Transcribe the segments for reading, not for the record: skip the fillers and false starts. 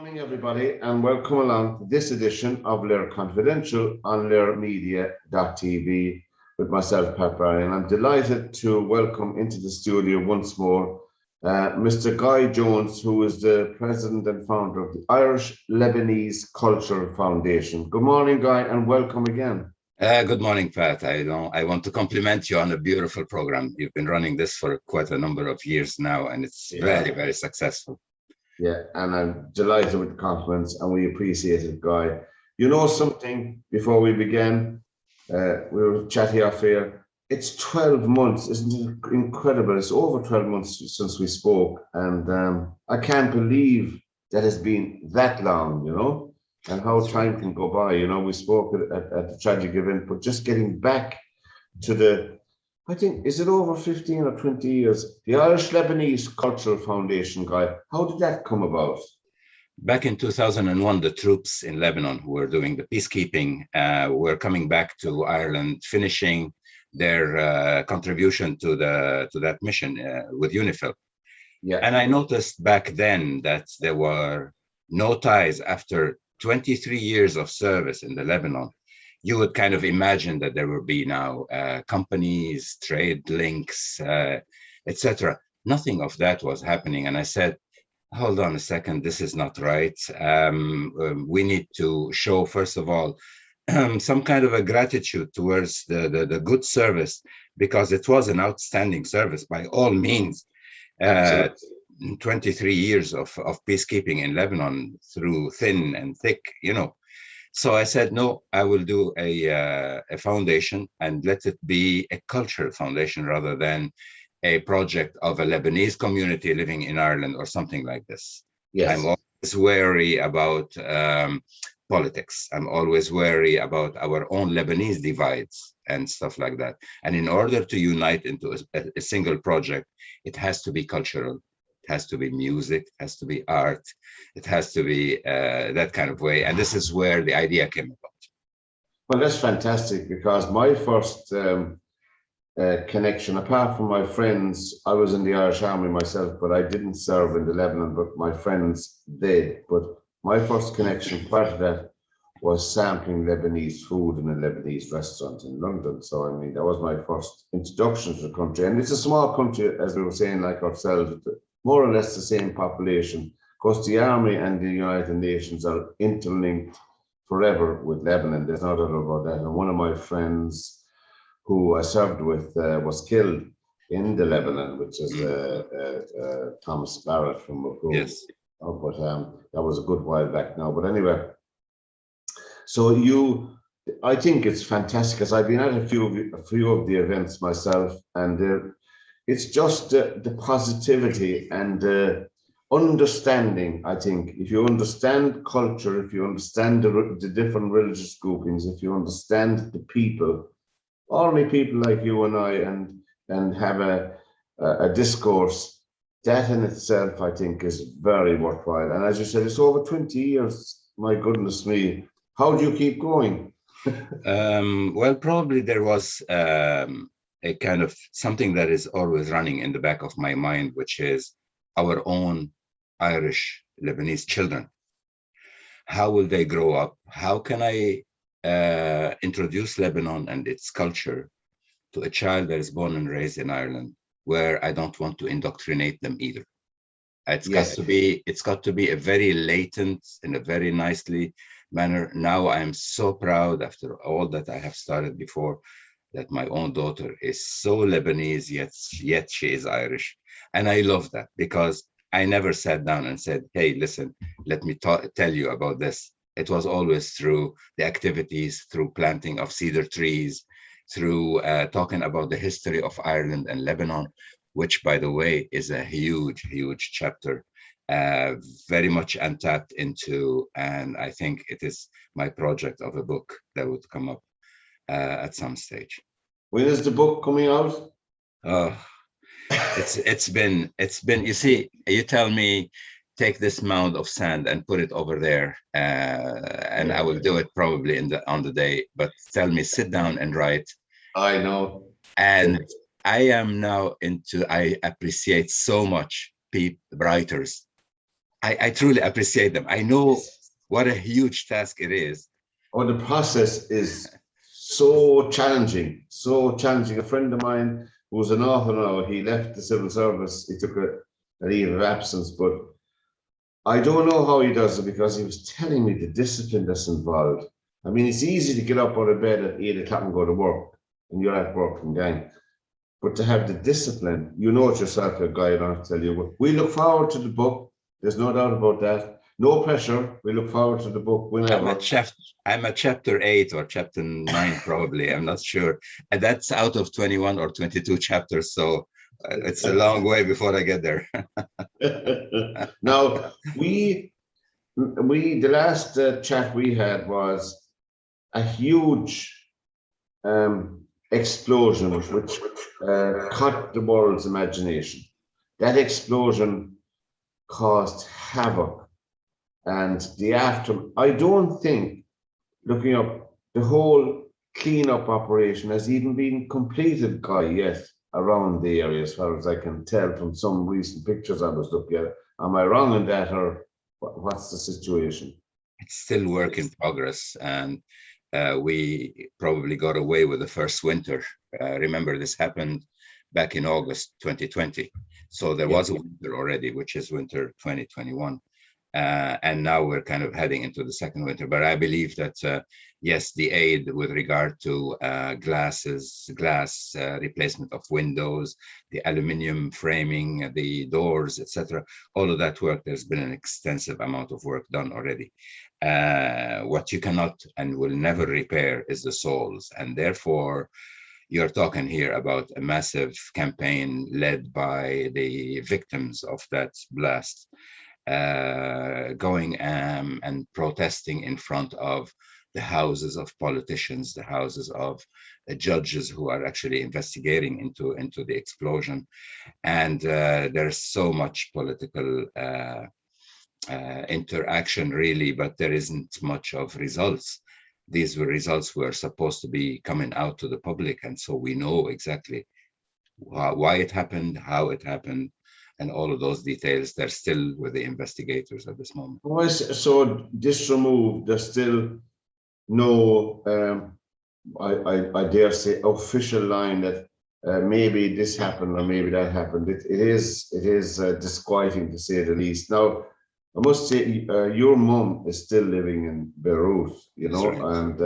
Morning, everybody, and welcome along to this edition of LiR Confidential on LiRmedia.tv with myself, Pat Barry. And I'm delighted to welcome into the studio once more Mr. Guy Jones, who is the president and founder of the Irish Lebanese Cultural Foundation. Good morning, Guy, and welcome again. Good morning, Pat. I want to compliment you on a beautiful program. You've been running this for quite a number of years now, and it's very, very successful. Yeah, and I'm delighted with the compliments, and we appreciate it, Guy. You know something, before we begin, we were chatting off here. It's 12 months, isn't it incredible? It's over 12 months since we spoke, and I can't believe that it's been that long, and how time can go by. We spoke at the tragic event, but just getting back to I think, is it over 15 or 20 years? The Irish Lebanese Cultural Foundation, Guy, how did that come about? Back in 2001, the troops in Lebanon who were doing the peacekeeping were coming back to Ireland, finishing their contribution to that mission with UNIFIL. Yeah. And I noticed back then that there were no ties after 23 years of service in the Lebanon. You would kind of imagine that there will be now companies, trade links, etc. Nothing of that was happening. And I said, hold on a second, this is not right. We need to show, first of all, some kind of a gratitude towards the good service, because it was an outstanding service by all means. 23 years of peacekeeping in Lebanon through thin and thick, So I said, no, I will do a foundation and let it be a cultural foundation rather than a project of a Lebanese community living in Ireland or something like this. Yes. I'm always wary about politics. I'm always wary about our own Lebanese divides and stuff like that. And in order to unite into a single project, it has to be cultural. It has to be music, it has to be art, it has to be that kind of way. And this is where the idea came about. Well, that's fantastic, because my first connection, apart from my friends, I was in the Irish Army myself, but I didn't serve in the Lebanon, but my friends did. But my first connection prior to that was sampling Lebanese food in a Lebanese restaurant in London. So, I mean, that was my first introduction to the country. And it's a small country, as we were saying, like ourselves, more or less the same population. Of course, the Army and the United Nations are interlinked forever with Lebanon. There's no doubt about that. And one of my friends who I served with was killed in the Lebanon, which is Thomas Barrett from Macau. Yes. But that was a good while back now. But anyway, so I think it's fantastic, because I've been at a few of the events myself, and it's just the positivity and the understanding. I think if you understand culture, if you understand the different religious groupings, if you understand the people, ordinary people like you and I, and have a discourse, that in itself, I think, is very worthwhile. And as you said, it's over 20 years. My goodness me. How do you keep going? Well, probably there was a kind of something that is always running in the back of my mind, which is our own Irish Lebanese children. How will they grow up? How can I introduce Lebanon and its culture to a child that is born and raised in Ireland, where I don't want to indoctrinate them either? It's got to be a very latent in a very nicely manner. Now I am so proud, after all that I have started before, that my own daughter is so Lebanese, yet she is Irish. And I love that, because I never sat down and said, hey, listen, let me tell you about this. It was always through the activities, through planting of cedar trees, through talking about the history of Ireland and Lebanon, which, by the way, is a huge, huge chapter, very much untapped into. And I think it is my project of a book that would come up at some stage. When is the book coming out? It's been, you see, you tell me, take this mound of sand and put it over there, and I will do it probably on the day, but tell me, sit down and write. I know. And I am now I appreciate so much writers I truly appreciate them. I know what a huge task it is. Oh, the process is so challenging, so challenging. A friend of mine who's an author now, he left the civil service, he took a leave of absence, but I don't know how he does it because he was telling me the discipline that's involved. I mean, it's easy to get up out of bed at 8 o'clock and go to work, and you're at work and gang. But to have the discipline, you know it yourself, a guy, I don't have to tell you. We look forward to the book. There's no doubt about that. No pressure. We look forward to the book I'm at whenever. chapter I'm at chapter 8 or chapter 9 probably. I'm not sure. And that's out of 21 or 22 chapters, so it's a long way before I get there. Now, the last chat we had was a huge explosion which caught the world's imagination. That explosion caused havoc, and the after. I don't think, looking up, the whole cleanup operation has even been completed, Guy, yet around the area, as far as I can tell from some recent pictures I was looking at. Am I wrong in that, or what's the situation? It's still work in progress, and we probably got away with the first winter. Remember, this happened back in August 2020. So there Yeah. was a winter already, which is winter 2021. And now we're kind of heading into the second winter. But I believe that, yes, the aid with regard to glass replacement of windows, the aluminium framing, the doors, etc., all of that work, there's been an extensive amount of work done already. What you cannot and will never repair is the souls. And therefore, you're talking here about a massive campaign led by the victims of that blast, going and protesting in front of the houses of politicians, the houses of judges who are actually investigating into the explosion. And there's so much political interaction, really, but there isn't much of results. These were results were supposed to be coming out to the public, and so we know exactly why it happened, how it happened, and all of those details. They're still with the investigators at this moment. Oh, so this removed, there's still no, I dare say, official line that maybe this happened or maybe that happened. It is disquieting, to say the least. Now, I must say, your mum is still living in Beirut, That's right. and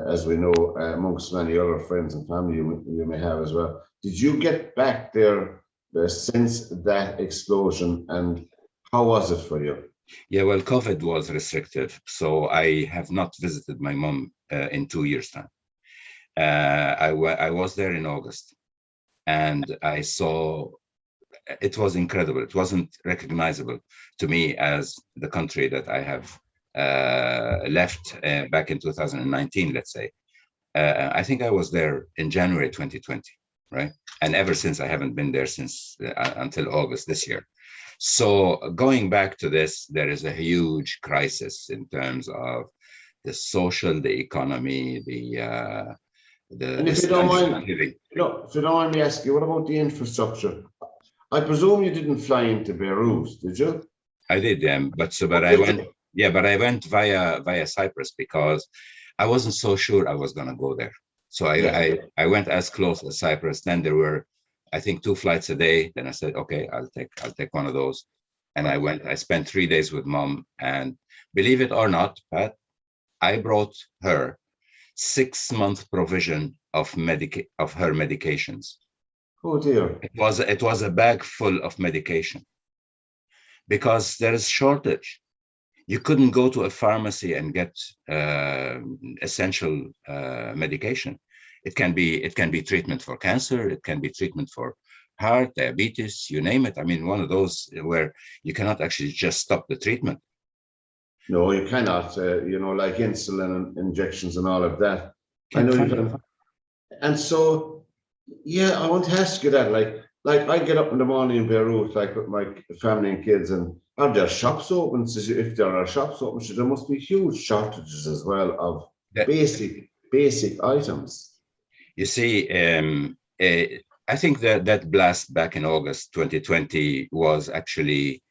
as we know, amongst many other friends and family you may have as well. Did you get back there since that explosion, and how was it for you? Yeah, well, COVID was restrictive, so I have not visited my mom in 2 years' time. I was there in August, and I saw it was incredible. It wasn't recognizable to me as the country that I have left back in 2019, let's say. I think I was there in January 2020, right? And ever since, I haven't been there since until August this year. So going back to this, there is a huge crisis in terms of the social, the economy, And the if you don't standard of mind, living. no, if you don't mind me asking, what about the infrastructure? I presume you didn't fly into Beirut, did you? I did, but I Okay. went, yeah, but I went via Cyprus because I wasn't so sure I was gonna go there. So Yeah. I went as close as Cyprus. Then there were, I think, 2 flights a day. Then I said, okay, I'll take one of those. And I went. I spent 3 days with mom, and believe it or not, Pat, I brought her 6 month provision of her medications. Oh dear. It was a bag full of medication because there is shortage. You couldn't go to a pharmacy and get essential medication. It can be treatment for cancer. It can be treatment for heart, diabetes, you name it. I mean, one of those where you cannot actually just stop the treatment. No, you cannot. Like insulin and injections and all of that. I Can't know you find it. can. And so, yeah, I want to ask you that. Like I get up in the morning in Beirut, like with my family and kids, and are there shops open? So if there are shops open, so there must be huge shortages as well of That basic items. you see, I think that blast back in August 2020 was actually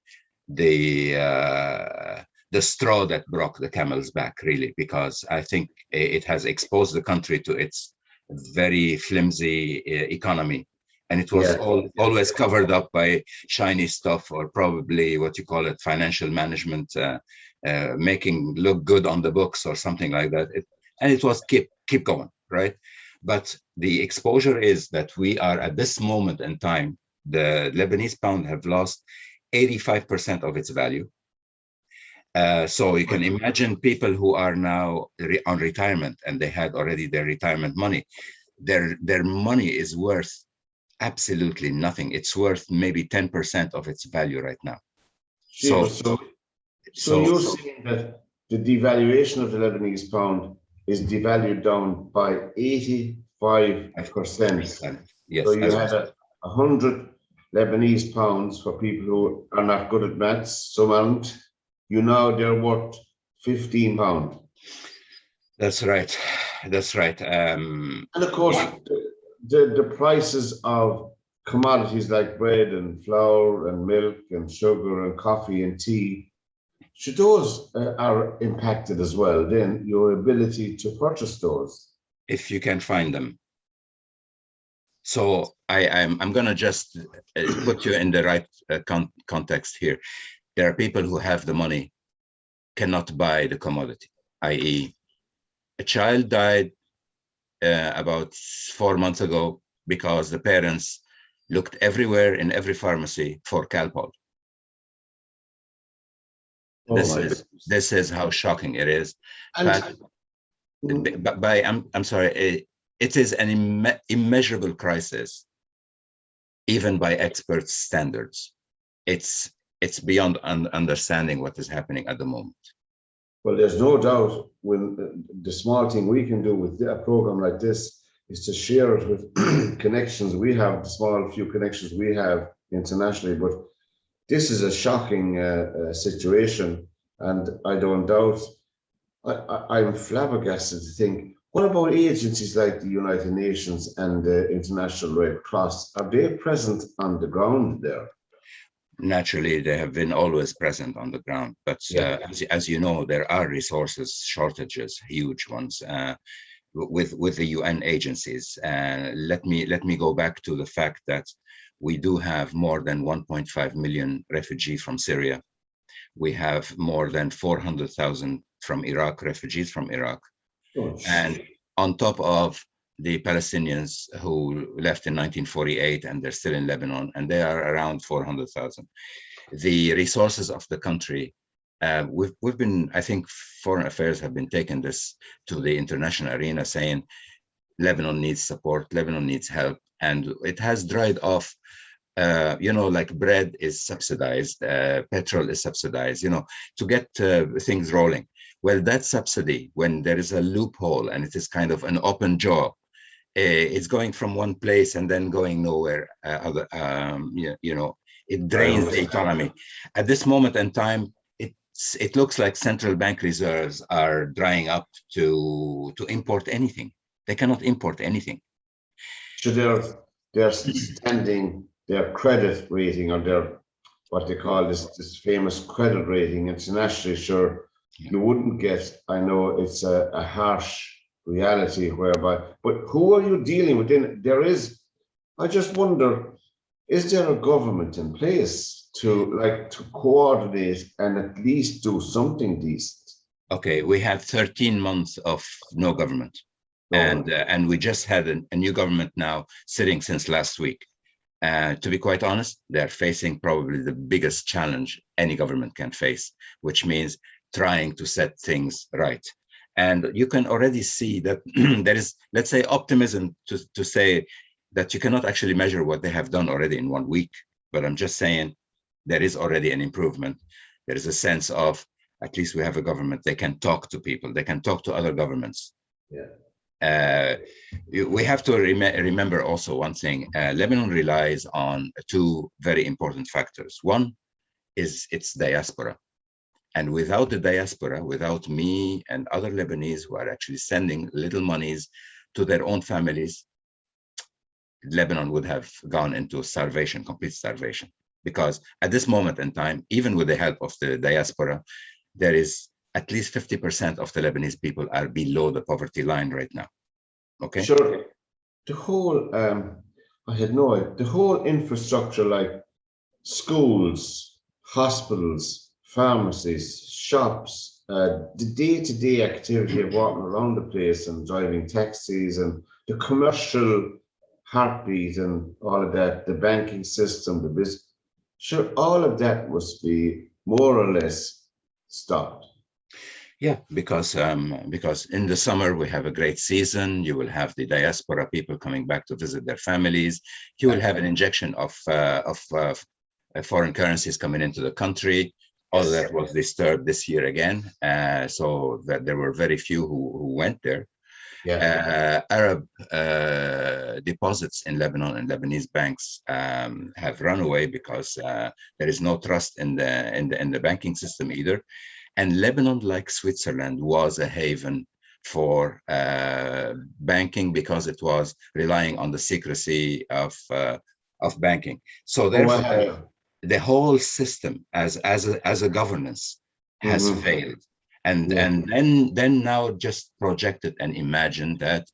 the straw that broke the camel's back, really, because I think it has exposed the country to its very flimsy economy. And it was always covered up by shiny stuff, or probably what you call it, financial management, making look good on the books or something like that. And it was keep going, right? But the exposure is that we are at this moment in time, the Lebanese pound have lost 85% of its value. So you can imagine people who are now on retirement and they had already their retirement money. Their money is worth absolutely nothing. It's worth maybe 10% of its value right now. So you're saying that the devaluation of the Lebanese pound is devalued down by 85%. Yes. So you had 100 Lebanese pounds for people who are not good at maths, some aren't. They're worth £15. That's right. That's right. And of course, the prices of commodities like bread and flour and milk and sugar and coffee and tea, should those are impacted as well, then your ability to purchase those. If you can find them. So I'm going to just put you in the right context here. There are people who have the money, cannot buy the commodity, i.e. a child died about 4 months ago because the parents looked everywhere in every pharmacy for Calpol. This is how shocking it is. But I'm sorry, it is an immeasurable crisis, even by experts' standards. It's beyond understanding what is happening at the moment. Well, there's no doubt when the small thing we can do with a program like this is to share it with connections we have, the small few connections we have internationally. But this is a shocking situation, and I don't doubt. I'm flabbergasted to think, what about agencies like the United Nations and the International Red Cross? Are they present on the ground there? Naturally, they have been always present on the ground, but as you know, there are resources shortages, huge ones, with the UN agencies. Let me go back to the fact that we do have more than 1.5 million refugees from Syria. We have more than 400,000 from Iraq, refugees from Iraq, and on top of the Palestinians who left in 1948 and they're still in Lebanon, and they are around 400,000. The resources of the country, we've been, I think Foreign Affairs have been taking this to the international arena, saying Lebanon needs support, Lebanon needs help, and it has dried off. Like bread is subsidized, petrol is subsidized, to get things rolling. Well, that subsidy, when there is a loophole and it is kind of an open jaw, it's going from one place and then going nowhere. It drains the economy. At this moment in time, it looks like central bank reserves are drying up to import anything. They cannot import anything. So they're standing their credit rating, or their what they call this famous credit rating internationally. Sure, you wouldn't get. I know it's a harsh reality whereby, but who are you dealing with? I just wonder, is there a government in place to coordinate and at least do something decent? Okay, we have 13 months of no government, and we just had a new government now sitting since last week. To be quite honest, they're facing probably the biggest challenge any government can face, which means trying to set things right. And you can already see that there is, let's say, optimism to say that you cannot actually measure what they have done already in 1 week. But I'm just saying there is already an improvement. There is a sense of, at least we have a government. They can talk to people. They can talk to other governments. We have to remember also one thing. Lebanon relies on two very important factors. One is its diaspora. And without the diaspora, without me and other Lebanese who are actually sending little monies to their own families, Lebanon would have gone into starvation, complete starvation. because at this moment in time, even with the help of the diaspora, there is at least 50% of the Lebanese people are below the poverty line right now. Okay. Sure. The whole, I had no idea, the whole infrastructure like schools, hospitals, pharmacies, shops, the day-to-day activity of walking around the place and driving taxis and the commercial heartbeat and all of that, the banking system, the business, sure, all of that must be more or less stopped. Yeah, because in the summer we have a great season. You will have the diaspora people coming back to visit their families. You will have an injection of foreign currencies coming into the country. All that was disturbed this year again, so that there were very few who went there. Yeah. Arab deposits in Lebanon and Lebanese banks have run away because there is no trust in the banking system either. And Lebanon, like Switzerland, was a haven for banking because it was relying on the secrecy of banking. So therefore, the whole system as a governance has failed. And then now just projected and imagined that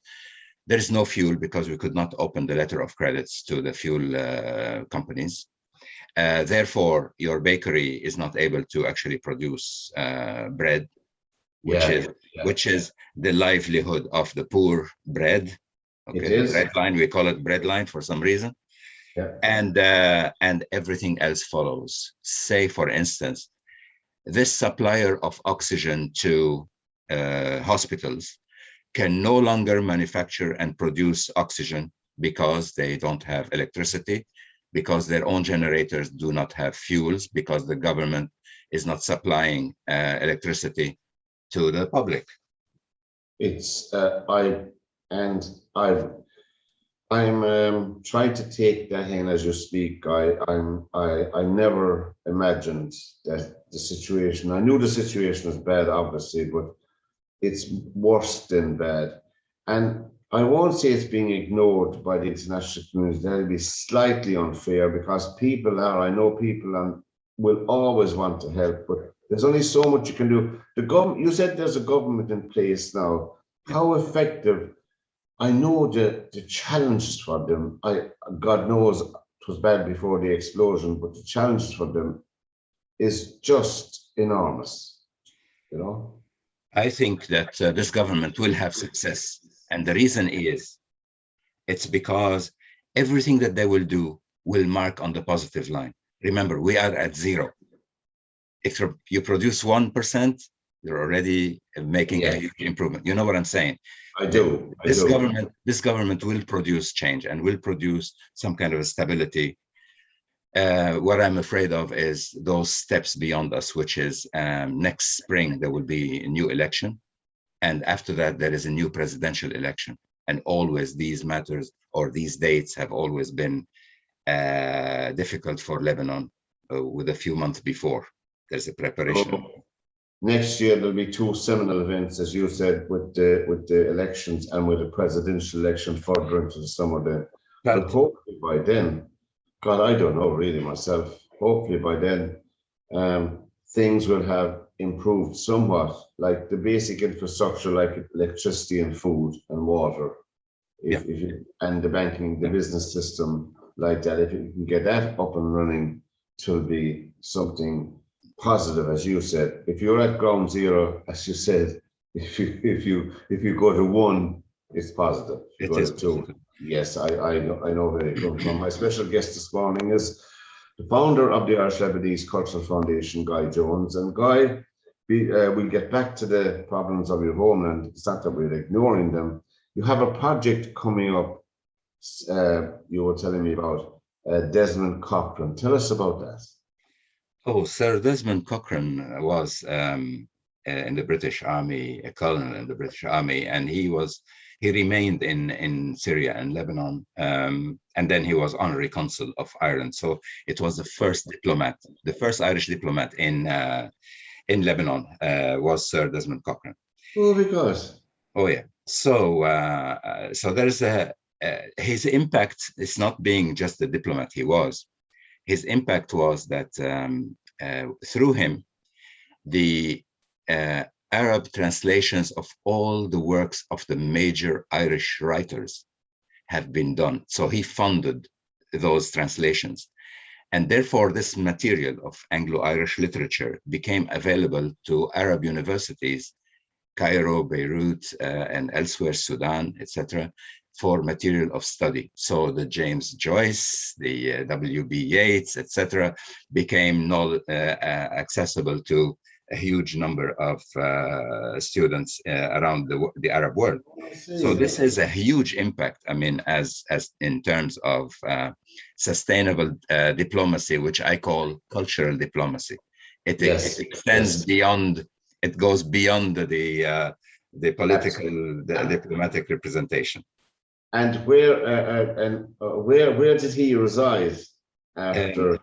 there is no fuel because we could not open the letter of credits to the fuel companies. Therefore, your bakery is not able to actually produce bread, which is the livelihood of the poor bread. Okay, the bread line, we call it bread line for some reason. Yeah. And everything else follows. Say, for instance, this supplier of oxygen to hospitals can no longer manufacture and produce oxygen because they don't have electricity, because their own generators do not have fuels, because the government is not supplying electricity to the public. It's I'm trying to take that in as you speak. I never imagined that the situation. I knew the situation was bad, obviously, but it's worse than bad. And I won't say it's being ignored by the international community. That'll be slightly unfair because I know people and will always want to help, but there's only so much you can do. The government, you said there's a government in place now. How effective? I know the challenges for them. God knows it was bad before the explosion, but the challenges for them is just enormous, you know? I think that this government will have success. And the reason is, it's because everything that they will do will mark on the positive line. Remember, we are at zero. If you produce 1%, you're already making a huge improvement. You know what I'm saying? I do. This government will produce change and will produce some kind of a stability. What I'm afraid of is those steps beyond us, which is next spring, there will be a new election. And after that, there is a new presidential election. And always these matters or these dates have always been difficult for Lebanon with a few months before. There's a preparation. So next year, there'll be two seminal events, as you said, with the elections and with the presidential election further into the summer then. But hopefully by then, God, I don't know really myself. Hopefully by then, things will have improved somewhat, like the basic infrastructure, like electricity and food and water, and the banking, the business system like that. If you can get that up and running, it will be something positive, as you said. If you're at ground zero, as you said, if you go to one, it's positive. If you go to two. Yes, I know where it comes from. My special guest this morning is the founder of the Irish Lebanese Cultural Foundation, Guy Jones. And Guy, we'll get back to the problems of your homeland. It's not that we're ignoring them. You have a project coming up, you were telling me about, Desmond Cochrane. Tell us about that. Oh, Sir Desmond Cochrane was in the British Army, a colonel in the British Army, and he remained in Syria and Lebanon, and then he was honorary consul of Ireland. So it was the first Irish diplomat in Lebanon was Sir Desmond Cochrane. Oh, because. Oh yeah. So there's his impact is not being just the diplomat he was. his impact was that through him, the Arab translations of all the works of the major Irish writers have been done. So he funded those translations. And therefore, this material of Anglo-Irish literature became available to Arab universities, Cairo, Beirut, and elsewhere, Sudan, etc., for material of study. So the James Joyce, the W.B. Yeats, etc., became accessible to a huge number of students around the Arab world. So this is a huge impact. I mean, as in terms of sustainable diplomacy, which I call cultural diplomacy. It extends beyond. It goes beyond the political, diplomatic representation. And where did he reside after?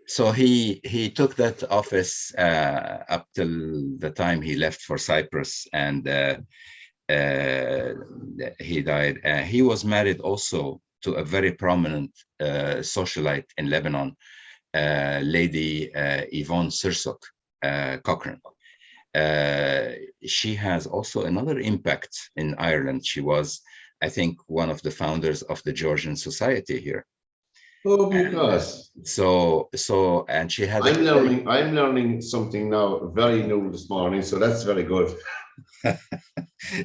So he took that office up till the time he left for Cyprus, and he died. He was married also to a very prominent socialite in Lebanon, Lady Yvonne Sursok Cochrane. She has also another impact in Ireland. She was, I think, one of the founders of the Georgian Society here. Oh, because and she had. I'm learning something now, very new this morning. So that's very good.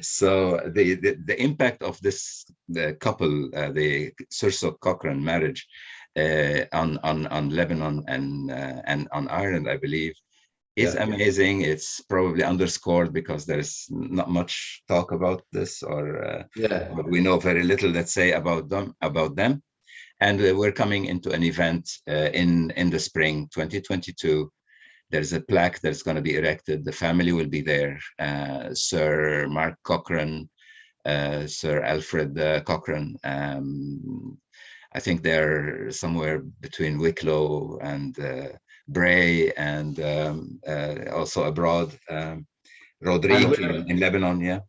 So the impact of this couple, the Sursok Cochrane marriage, on Lebanon and on Ireland, I believe, is amazing. It's probably underscored because there's not much talk about this, or we know very little, let's say, about them. And we're coming into an event in the spring 2022. There's a plaque that's going to be erected. The family will be there. Sir Mark Cochrane, Sir Alfred Cochrane. I think they're somewhere between Wicklow and Bray, and also abroad. Rodrigue in Lebanon, yeah.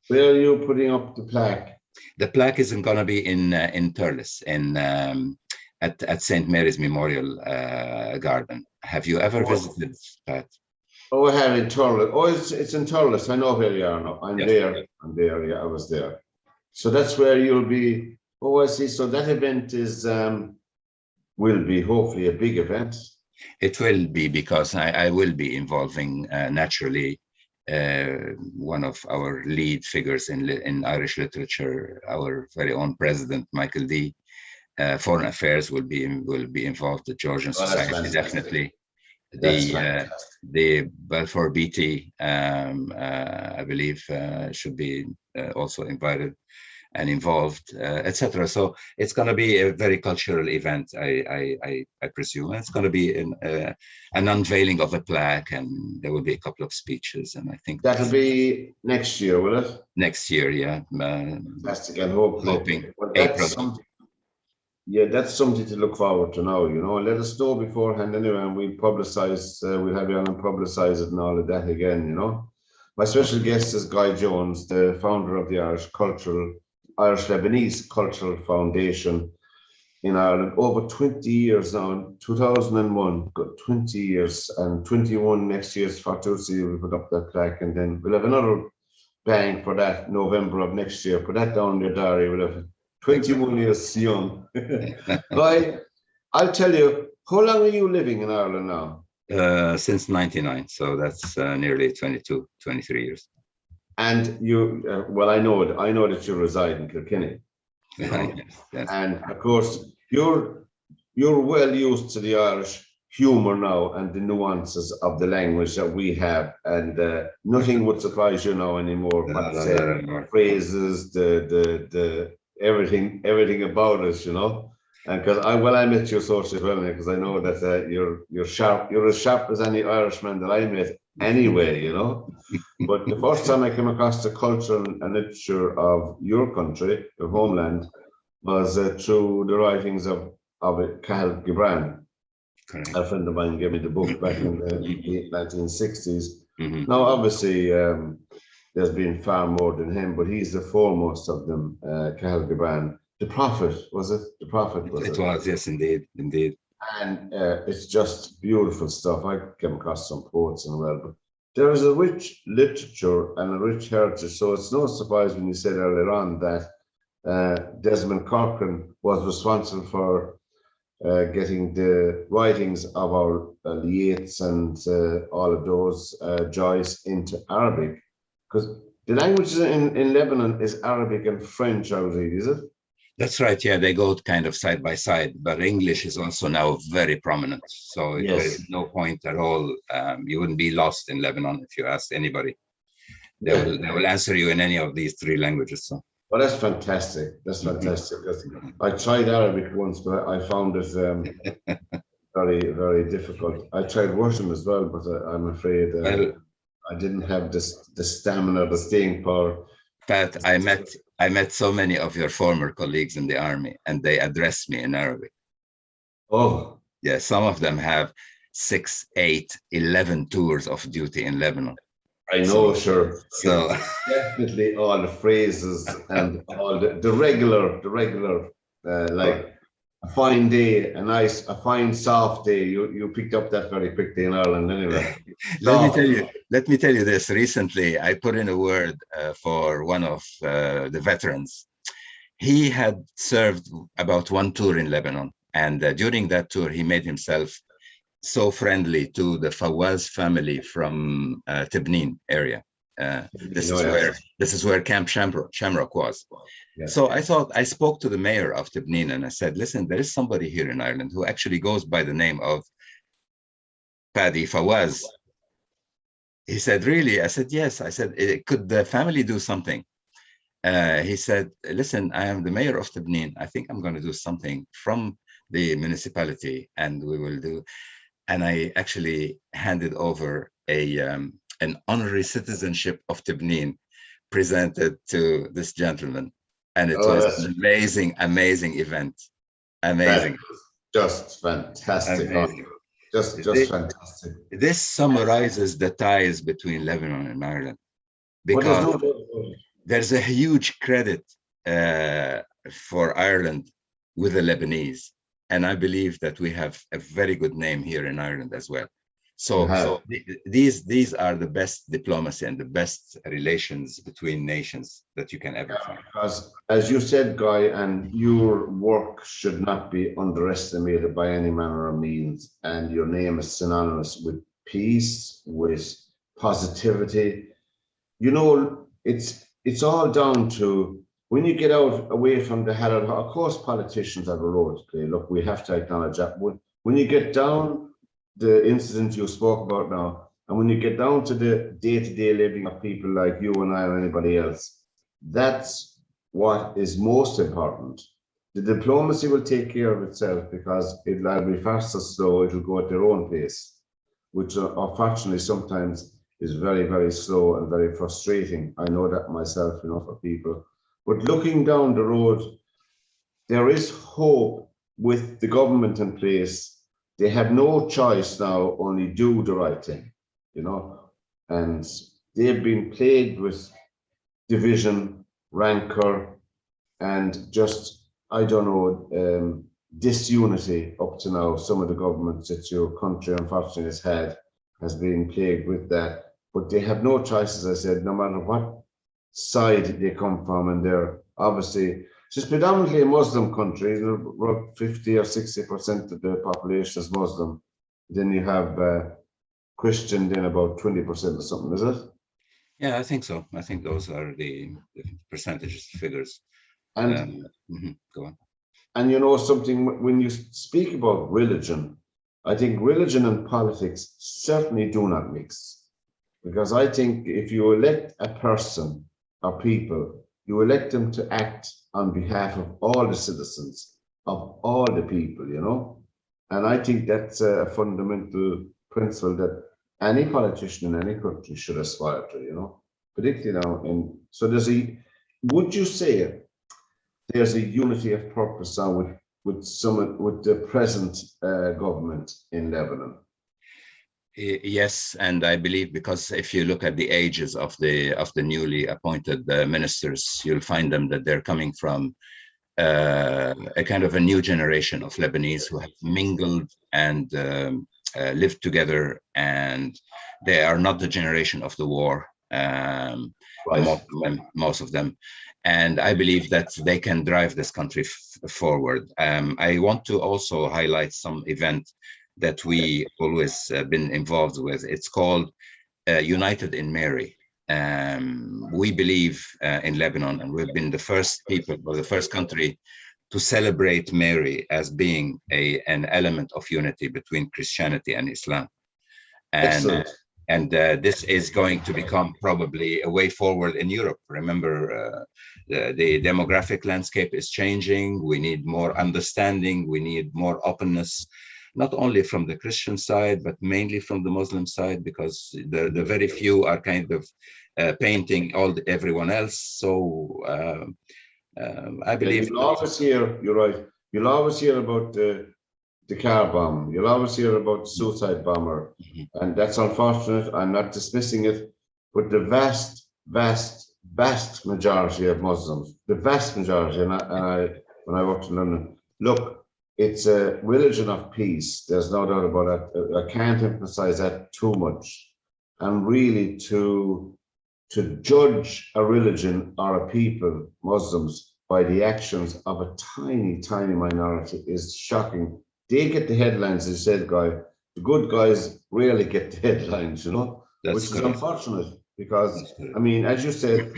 Where are you putting up the plaque? The plaque isn't going to be in Thurles, at St. Mary's Memorial Garden. Have you ever visited that? Oh, I have in Thurles. Oh, it's in Thurles. I know where you are now. I'm there. Yeah, I was there. So that's where you'll be. Oh, I see. So that event is will be hopefully a big event. It will be, because I will be involving naturally one of our lead figures in Irish literature, our very own president, Michael D. Foreign Affairs will be involved. The Georgian Society, definitely. The Balfour Beatty, I believe, should be also invited and involved, etc. So it's going to be a very cultural event, I presume. And it's going to be an unveiling of a plaque, and there will be a couple of speeches. And I think that'll be next year, will it? Next year, yeah. Fantastic, and hoping April. That's something to look forward to now. Let us know beforehand anyway, and we'll publicize. We'll have you on and publicize it and all of that again. My special guest is Guy Jones, the founder of the Irish Lebanese Cultural Foundation in Ireland. Over 20 years now. 2001, got 20 years, and 21 next year's Fatousi. We'll put up that plaque, and then we'll have another bang for that November of next year. Put that down in your diary. We'll have 21 years young. But I'll tell you, how long are you living in Ireland now? Since 99, so that's nearly 22, 23 years. And you, I know that you reside in Kilkenny. Yes. And of course, you're well used to the Irish humor now and the nuances of the language that we have, and nothing would surprise you now anymore. Phrases, the everything about us, And because I met you so well, because I know that you're sharp. You're as sharp as any Irishman that I met anyway, But the first time I came across the culture and literature of your country, your homeland, was through the writings of Cathal Gibran. Correct. A friend of mine gave me the book back in the 1960s. Mm-hmm. Now, obviously, there's been far more than him, but he's the foremost of them, Cathal Gibran. The Prophet, was it? The Prophet, was It it? was, yes, indeed, indeed. And it's just beautiful stuff. I came across some poets and well, but there is a rich literature and a rich heritage. So it's no surprise when you said earlier on that Desmond Corcoran was responsible for getting the writings of our Yeats and all of those Joyce into Arabic. Because the languages in Lebanon is Arabic and French, I would read, is it? That's right. Yeah, they go kind of side by side, but English is also now very prominent. So there Yes. is no point at all. You wouldn't be lost in Lebanon if you ask anybody. Yeah. They will answer you in any of these three languages. So. Well, that's fantastic. That's Mhm. fantastic. I tried Arabic once, but I found it very, very difficult. I tried Russian as well, but I'm afraid Well, I didn't have this the stamina, the staying power. Pat, I met so many of your former colleagues in the army, and they addressed me in Arabic. Oh, Yeah, some of them have 6, 8, 11 tours of duty in Lebanon. I know, So, sure. so It's definitely all the phrases and all the regular, like a fine day, a fine soft day. You picked up that very quickly in Ireland, anyway. Soft. let me tell you this. Recently, I put in a word for one of the veterans. He had served about one tour in Lebanon, and during that tour, he made himself so friendly to the Fawaz family from Tibnin area. You know, yeah. This is where Camp Shamrock was. Yeah. So I thought I spoke to the mayor of Tibnin and I said, "Listen, there is somebody here in Ireland who actually goes by the name of Paddy Fawaz." He said, "Really?" I said, "Yes." I said, "Could the family do something?" He said, "Listen, I am the mayor of Tibnin. I think I'm going to do something from the municipality, and we will do." And I actually handed over an honorary citizenship of Tibnin presented to this gentleman. And it Oh, was an amazing, amazing event. that's Amazing, just fantastic. Oh, amazing. just fantastic. This summarizes the ties between Lebanon and Ireland But there's because no doubt about it. there's a huge credit for Ireland with the Lebanese. And I believe that we have a very good name here in Ireland as well. You So, have. these are the best diplomacy and the best relations between nations that you can ever find. Because, as you said, Guy, and your work should not be underestimated by any manner or means. And your name is synonymous with peace, with positivity. You know, it's all down to when you get out away from the hell of course, politicians have a role to play. Look, we have to acknowledge that. When you get down the incident you spoke about now, and when you get down to the day-to-day living of people like you and I or anybody else, that's what is most important. The diplomacy will take care of itself because it'll be fast or slow, it'll go at their own pace, which unfortunately sometimes is very, very slow and very frustrating. I know that myself, for people. But looking down the road, there is hope with the government in place. They have no choice now, only do the right thing, and they've been plagued with division, rancor, and just, I don't know, disunity up to now. Some of the governments that your country unfortunately has been plagued with that. But they have no choice, as I said, no matter what side they come from. And they're obviously, it's predominantly a Muslim country, about 50 or 60% of the population is Muslim. Then you have Christian, then about 20% or something, is it? Yeah, I think so. I think those are the percentages, figures. And Go on. And something, when you speak about religion, I think religion and politics certainly do not mix. Because I think if you elect a person or people, you elect them to act on behalf of all the citizens, of all the people. And I think that's a fundamental principle that any politician in any country should aspire to, particularly now. And so would you say there's a unity of purpose now with the present government in Lebanon? Yes, and I believe because if you look at the ages of the newly appointed ministers, you'll find them that they're coming from a kind of a new generation of Lebanese who have mingled and lived together, and they are not the generation of the war. Right. Most of them, and I believe that they can drive this country forward. I want to also highlight some event that we always been involved with. It's called United in Mary. We believe in Lebanon, and we've been the first people or the first country to celebrate Mary as being an element of unity between Christianity and Islam. And Excellent. this is going to become probably a way forward in Europe. Remember, the demographic landscape is changing. We need more understanding. We need more openness, not only from the Christian side, but mainly from the Muslim side, because the very few are kind of painting everyone else. So I believe You'll always hear, you're right, you'll always hear about the car bomb. You'll always hear about the suicide bomber. And that's unfortunate. I'm not dismissing it, but the vast majority of Muslims, the vast majority, and when I worked in London, look, it's a religion of peace. There's no doubt about that. I can't emphasize that too much. And really to judge a religion or a people, Muslims, by the actions of a tiny, tiny minority is shocking. They get the headlines, as you said, Guy. The good guys rarely get the headlines, you know, which is unfortunate because, I mean, as you said,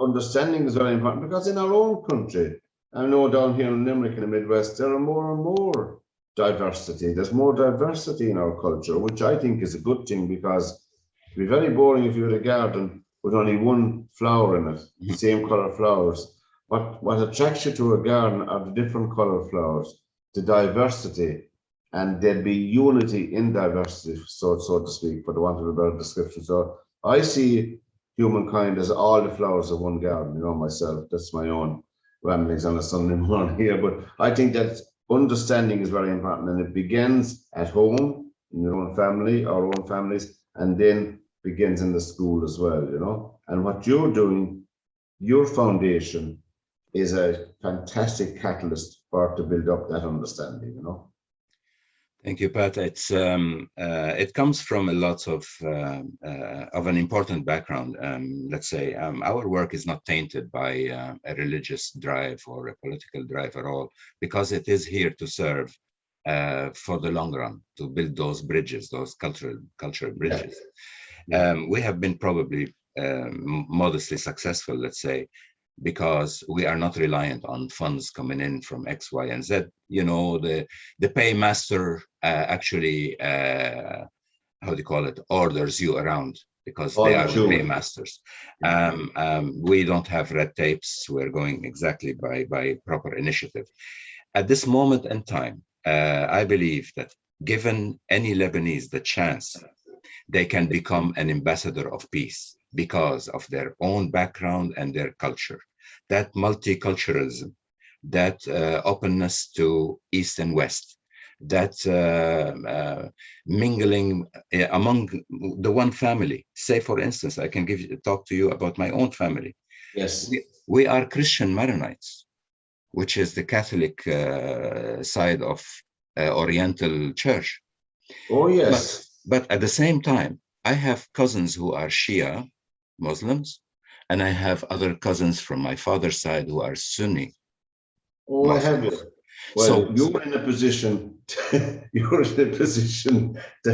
understanding is very important because in our own country, I know down here in Limerick in the Midwest, there are more and more diversity. There's more diversity in our culture, which I think is a good thing because it'd be very boring if you had a garden with only one flower in it, the same color flowers. But what attracts you to a garden are the different color flowers, the diversity, and there'd be unity in diversity, so to speak, for the want of a better description. So I see humankind as all the flowers of one garden, you know, myself. That's my own ramblings on a Sunday morning here. But I think that understanding is very important, and it begins at home, in your own family, our own families, and then begins in the school as well, you know. And what you're doing, your foundation, is a fantastic catalyst for to build up that understanding, you know. Thank you, Pat. It's it comes from a lot of an important background. Let's say our work is not tainted by a religious drive or a political drive at all, because it is here to serve for the long run, to build those bridges, those cultural bridges. We have been probably modestly successful, let's say, because we are not reliant on funds coming in from X, Y, and Z. You know, the paymaster actually, how do you call it, orders you around because they are the paymasters. We don't have red tapes. We're going exactly by proper initiative. At this moment in time, I believe that given any Lebanese the chance, they can become an ambassador of peace because of their own background and their culture. That multiculturalism, that openness to East and West, that mingling among the one family. Say, for instance, I can talk to you about my own family. Yes. We are Christian Maronites, which is the Catholic side of Oriental Church. Oh, yes. But at the same time, I have cousins who are Shia Muslims, and I have other cousins from my father's side who are Sunni. Oh, I have you. Well, so, you're in a position to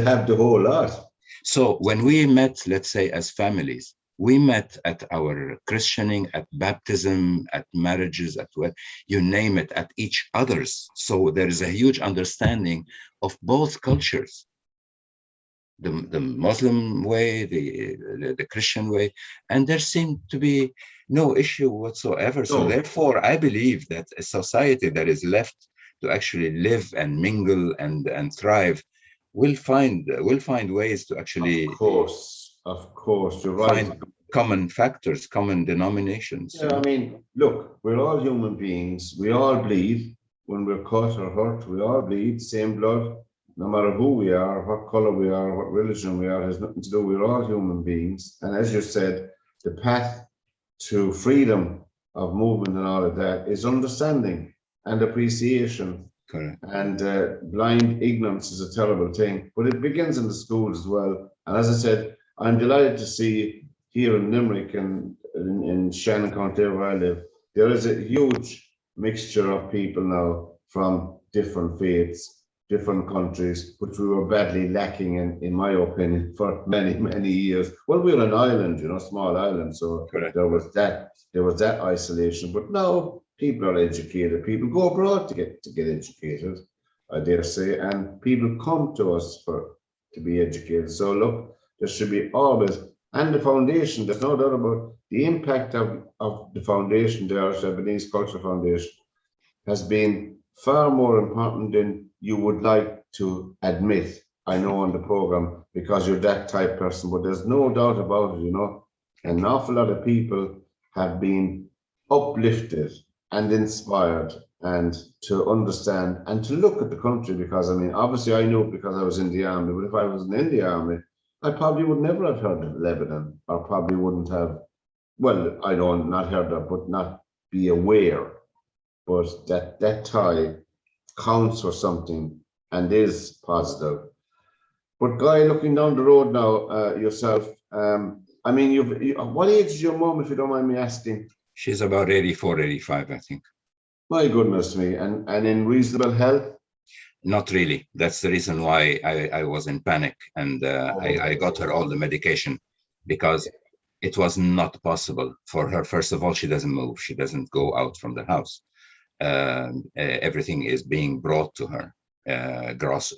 have the whole lot. So when we met, let's say, as families, we met at our christening, at baptism, at marriages, at what you name it, at each other's. So there is a huge understanding of both cultures. The Muslim way, the Christian way, and there seemed to be no issue whatsoever. So therefore, I believe that a society that is left to actually live and mingle and thrive will find ways to actually, of course, you're right, find common factors, common denominations. Yeah, I mean, look, we're all human beings. We all bleed when we're cut or hurt. We all bleed, same blood. No matter who we are, what color we are, what religion we are, has nothing to do. We're all human beings. And as you said, the path to freedom of movement and all of that is understanding and appreciation. Correct. And blind ignorance is a terrible thing, but it begins in the schools as well. And as I said, I'm delighted to see here in Limerick and in Shannon County where I live, there is a huge mixture of people now from different faiths, different countries, which we were badly lacking in my opinion, for many, many years. Well, we're an island, you know, small island, so Correct. there was that isolation. But now people are educated. People go abroad to get educated, I dare say, and people come to us to be educated. So look, there should be always, and the foundation, there's no doubt about the impact of the foundation, the Irish Lebanese Cultural Foundation, has been far more important than you would like to admit, I know, on the program, because you're that type person, but there's no doubt about it, you know. An awful lot of people have been uplifted and inspired and to understand and to look at the country, because I mean, obviously I know because I was in the army, but if I wasn't in the army, I probably would never have heard of Lebanon, or probably wouldn't have, well, I know not heard of, but not be aware. But that tie counts for something and is positive. But Guy, looking down the road now, yourself, I mean, what age is your mom, if you don't mind me asking? She's about 84, 85, I think. My goodness me, and in reasonable health? Not really. That's the reason why I was in panic, and I got her all the medication, because it was not possible for her. First of all, she doesn't move. She doesn't go out from the house. Everything is being brought to her,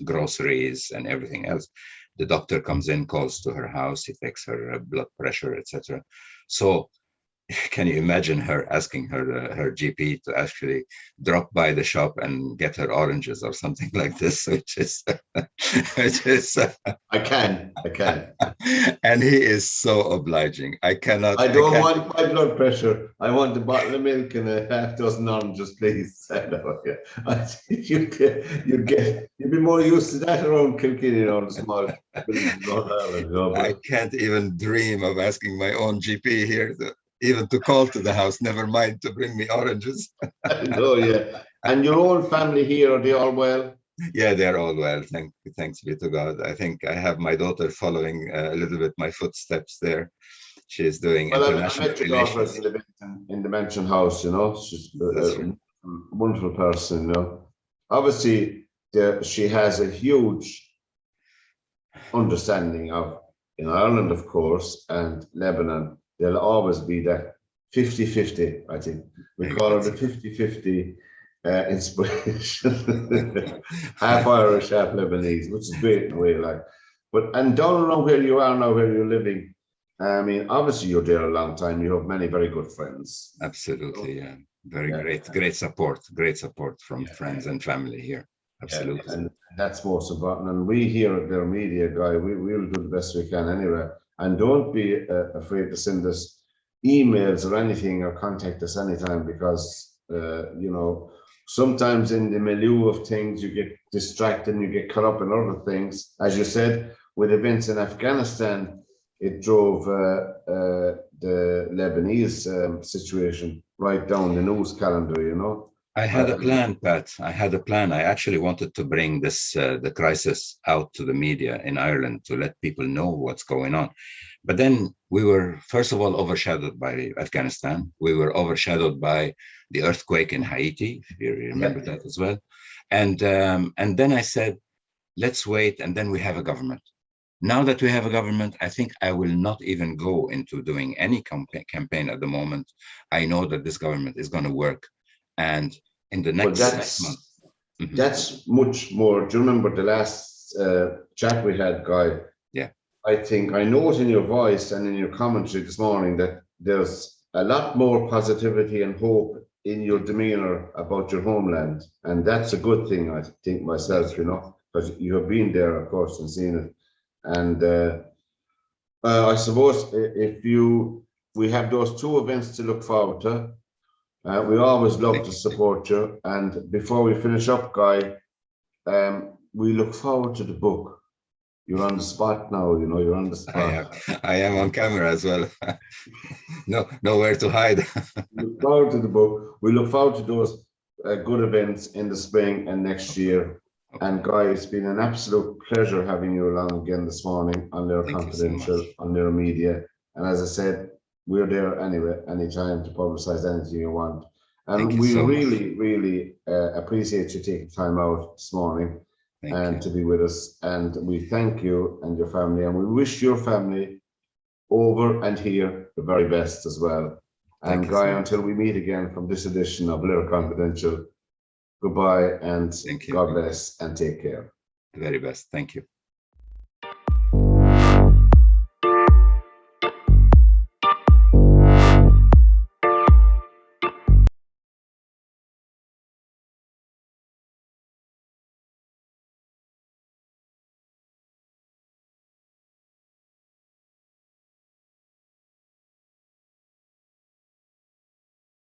groceries and everything else. The doctor comes in, calls to her house, he takes her blood pressure, etc. So can you imagine her asking her GP to actually drop by the shop and get her oranges or something like this, which is I can. And he is so obliging. I cannot. I don't want my blood pressure. I want a bottle of milk and a half dozen oranges, please. You'd be more used to that around Kilkenny or the small villages around Ireland. You know, I can't even dream of asking my own GP here even to call to the house, never mind to bring me oranges. Oh yeah. And your own family here, are they all well? Yeah, they're all well. Thanks be to God. I think I have my daughter following a little bit my footsteps there. She's doing international relations. In the Mansion House, you know, she's a wonderful person, you know. Obviously, she has a huge understanding of, in Ireland, of course, and Lebanon. There'll always be that 50-50, I think. We call her the 50-50 inspiration. Half Irish, half Lebanese, which is great in a way, like. But, and down around where you are now, where you're living, I mean, obviously you're there a long time. You have many very good friends. Absolutely, yeah. Great support from friends and family here. Absolutely. Yeah, and that's most important. And we here at LiR Media, Guy, we'll do the best we can anyway. And don't be afraid to send us emails or anything, or contact us anytime, because, you know, sometimes in the milieu of things, you get distracted and you get caught up in other things. As you said, with events in Afghanistan, it drove the Lebanese situation right down the news calendar, you know. I had a plan, Pat. I had a plan. I actually wanted to bring this the crisis out to the media in Ireland to let people know what's going on. But then we were, first of all, overshadowed by Afghanistan. We were overshadowed by the earthquake in Haiti, if you remember that as well. And then I said, let's wait, and then we have a government. Now that we have a government, I think I will not even go into doing any campaign at the moment. I know that this government is going to work. And in the next 6 months. That's much more. Do you remember the last chat we had, Guy? Yeah. I think I know it in your voice and in your commentary this morning that there's a lot more positivity and hope in your demeanor about your homeland. And that's a good thing, I think myself, you know, because you have been there, of course, and seen it. And I suppose we have those two events to look forward to. We always love to support you. And before we finish up, Guy, we look forward to the book. You're on the spot now, you know, you're on the spot. I am on camera as well. No, nowhere to hide. look forward to the book. We look forward to those good events in the spring and next year. Okay. And Guy, it's been an absolute pleasure having you along again this morning on LiR Thank you so Confidential, much. on LiR Media. And as I said, we're there anyway, anytime to publicize anything you want. And Thank you we so much. really appreciate you taking time out this morning Thank to be with us. And we thank you and your family, and we wish your family over and here the very best as well. Thank And you Guy, so much. until we meet again from this edition of LiR Confidential, goodbye and Thank you. God bless and take care. The very best. Thank you.